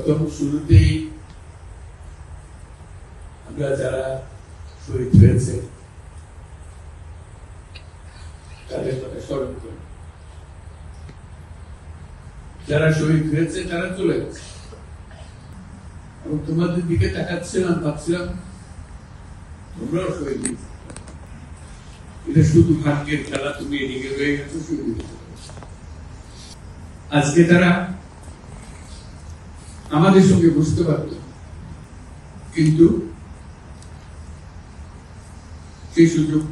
প্রথম শুরুতেই আমরা যারা শহীদ হয়েছে তাদের কথা স্মরণ করি। যারা শহীদ হয়েছে তারা চলে গেছে, এবং তোমাদের দিকে তাকাচ্ছিলাম, ভাবছিলাম তোমরাও শহীদ হয়েছে। এটা শুধু ভাগ্যের খেলা, তুমি এদিকে রয়ে গেছো শহীদ। আজকে তারা আমাদের সঙ্গে বুঝতে পারত, কিন্তু সেই সুযোগ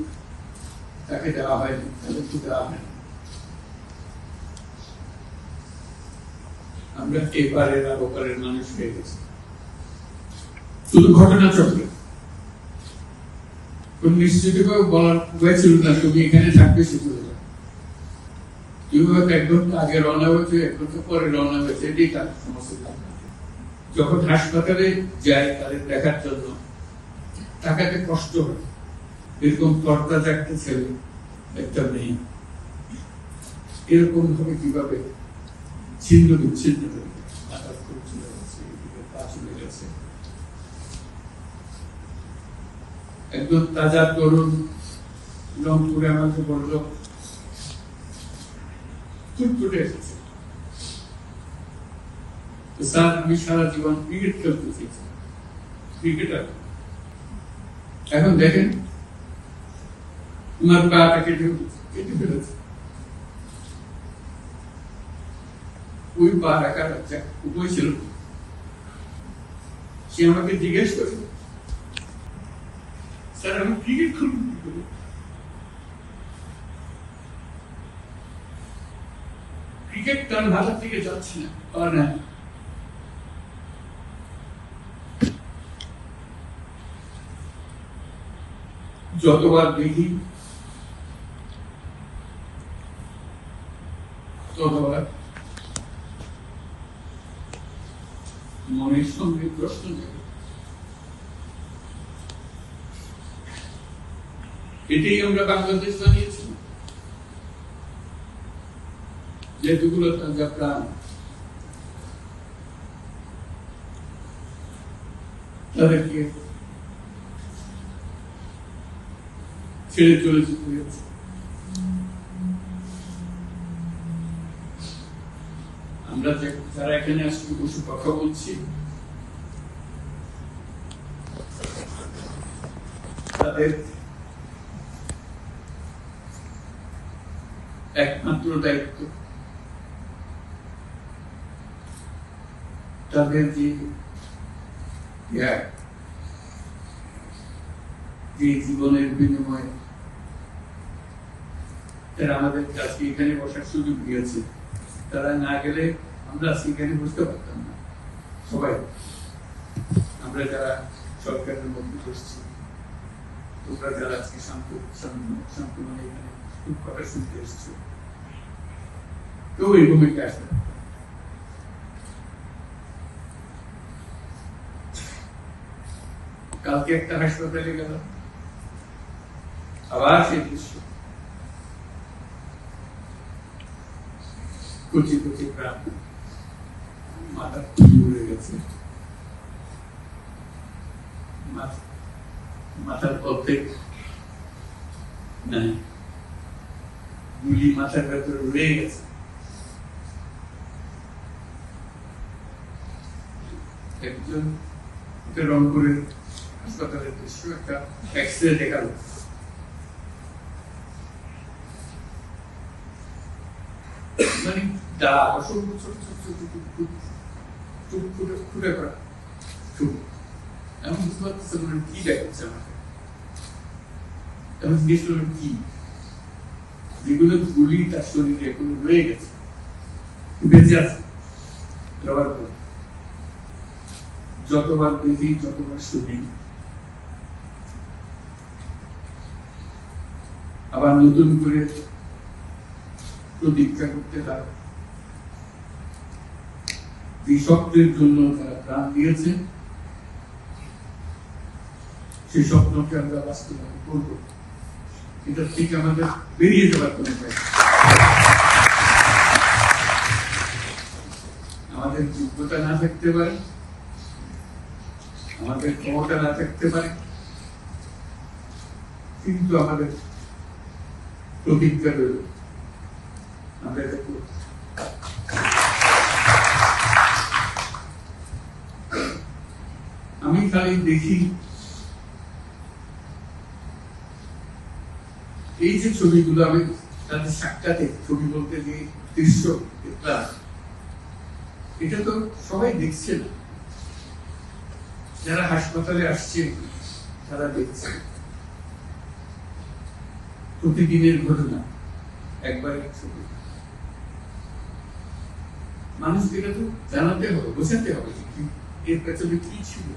তাকে দেওয়া হয়নি, তাদেরকে দেওয়া হয়নি। আমরা এপারের আর ওপারের মানুষ হয়ে গেছি। শুধু ঘটনা চক্রে নিশ্চিত বলার হয়েছিল না তুমি এখানে থাকবে, সে চলে যাবে। তুমি হয়তো 1 ঘন্টা আগে রওনা হয়েছে, 1 ঘন্টা পরে রওনা হয়েছে, এটাই তার সমস্যা। যখন হাসপাতালে যায় তাদের দেখার জন্য, তাকাতে কষ্ট হয়। এরকম তরতাজা একটা ছেলে, একটা মেয়ে, এরকম ভাবে কিভাবে ছিন্ন বিচ্ছিন্ন হয়ে গেছে। একজন তাজা তরুণ রংপুরে আমাকে বলল, ফুটফুটে এসেছে স্যার, আমি সারা জীবন ক্রিকেট খেলতে চেয়েছি, ক্রিকেটার। এখন দেখেন তোমার পাটা কেটে ফেলেছে। ওই পা রাখার উপায় ছিল। সে আমাকে জিজ্ঞেস করে, স্যার আমি ক্রিকেট খেলব কি করে? ক্রিকেট তার ভাষার থেকে যাচ্ছে না, পার না। যতবার দেখি ততবার মনের সঙ্গে প্রশ্ন জাগে। এটাই আমরা বাংলাদেশ বানিয়েছি, যেগুলো তাজা প্রাণ, তাদেরকে ছেড়ে চলে যেতে হয়েছে। আমরা যারা এখানে আজকে বসে কথা বলছি, তাদের একমাত্র দায়িত্ব তাদের যে জীবনের বিনিময়ে তারা আমাদের আজকে এখানে বসার সুযোগ দিয়েছে। তারা না গেলে আমরা আজকে এখানে বুঝতে পারতাম না। সবাই আমরা যারা সরকারের মধ্যে বসছি, তোমরা যারা আজকে শান্ত মানে এখানে খুব কথা শুনতে এসছো, কেউ এই ভূমিকা আসবে না। কালকে একটা হাসপাতালে গেল, আবার সেই দৃশ্য, কচি কচি প্রাণ, মাথা ঘুরে গেছে, মাথার অর্ধেক নাই, গুলি মাথার ভেতরে উড়ে গেছে। একজন রংপুরের হাসপাতালের দৃশ্য, একটা এক্সরে দেখালো, মানে অসংখ্য ছোট ছোট চোখ ফুটে করা চোখ, এমন বুঝতে পারতেছে মানে কি দেখাচ্ছে আমাকে। এমন জিজ্ঞেস করলাম কি, যেগুলো গুলি তার শরীরে এগুলো রয়ে গেছে, বেঁচে আছে। যতবার দেখি, যতবার শুনি, আবার নতুন করে প্রতীক্ষা করতে হয়। যে স্বপ্নের জন্য তারা প্রাণ দিয়েছে, সেই স্বপ্নকে আমরা বাস্তবায়ন করব। এটা থেকে আমাদের বেরিয়ে যাবার কোনো উপায়। আমাদের আমাদের যোগ্যতা না থাকতে পারে, আমাদের ক্ষমতা না থাকতে পারে, কিন্তু আমাদের প্রতিজ্ঞা রইল আমরা এটা করব। আমি খালি দেখি এই যে ছবিগুলো, আমি তাদের সাক্ষাতে ছবি বলতে যে দৃশ্য দেখলাম, এটা তো সবাই দেখছে না। যারা হাসপাতালে আসছে তারা দেখছে প্রতিদিনের ঘটনা, একবার ছবি। মানুষকে এটা তো জানাতে হবে, বোঝাতে হবে এর পেছনে কি ছিল।